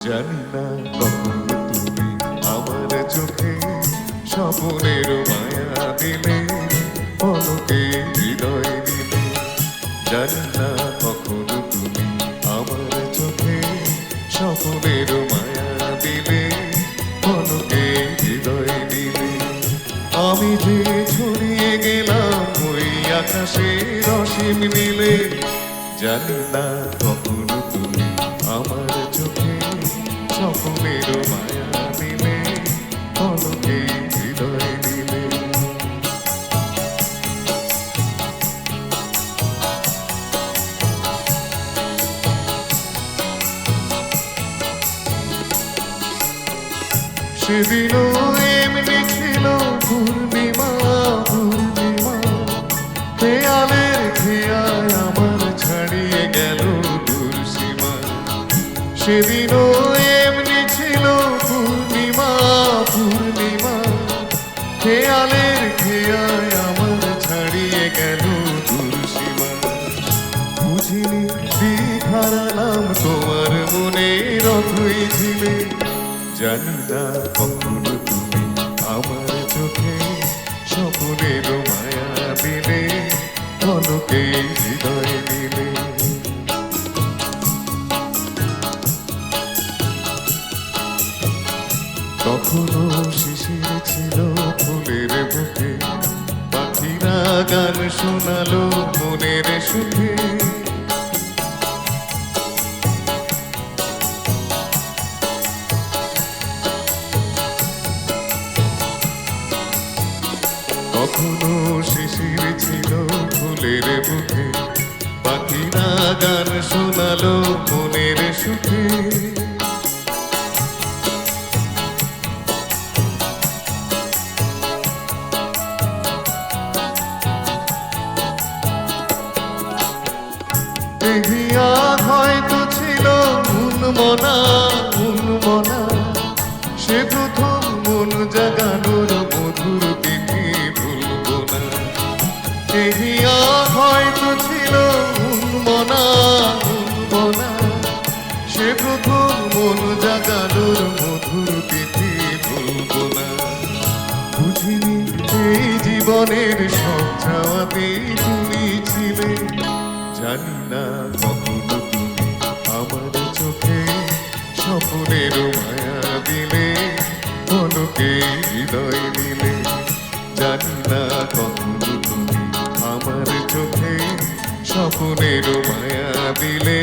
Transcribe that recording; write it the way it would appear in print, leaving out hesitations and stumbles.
জানি না কখন তুমি আমার চোখে স্বপ্নের মায়া দিলে, পলকে হৃদয় দিলে। জানি না কখন তুমি আমার চোখে স্বপ্নের মায়া দিলে, পলকে হৃদয় দিলে। আমি যে ছড়িয়ে গেলাম ওই আকাশের অসীম নীলে। জানি না কখন তুমি আমার চোখে স্বপ্নের মায়া দিলে, পলকে হৃদয় দিলে। সেদিনও এমনি ছিল পূর্ণিমা, পূর্ণিমা খেয়ালের খেয়াল আমার ছাড়িয়ে গেল দুর্সীমা। সেদিনও এমনি ছিল পূর্ণিমা, পূর্ণিমা খেয়ালের খেয়াল আমার ছাড়িয়ে গেল দুর্সীমা। বুঝিনি দিক হারালাম তোমার মনের অথই ছিলে। জানি না কখন তুমি আমার চোখে স্বপ্নের মায়া দিলে, পলকে হৃদয় দিলে। তখনও শিশির ছিল ফুলের বুকে, পাখিরা গান শোনালো মনের সুখে। তখনও শিশির ছিল ফুলের বুকে, পাখিরা গান শোনালো মনের সুখে। দেহিয়া হয়তো ছিল উন্মনা, উন্মনা সে প্রথম মন জাগানোর মধুর তিথি ভুলবো না। দেহিয়া হয়তো ছিল উন্মনা, উন্মনা সে প্রথম মন জাগানোর মধুর তিথি ভুলবো না। বুঝিনি এই জীবনের সব চাওয়াতেই তুমি ছিলে। জানি না কখন তুমি আমার চোখে স্বপ্নের মায়া দিলে, পলকে হৃদয় দিলে। জানি না কখন তুমি আমার চোখে স্বপ্নের মায়া দিলে,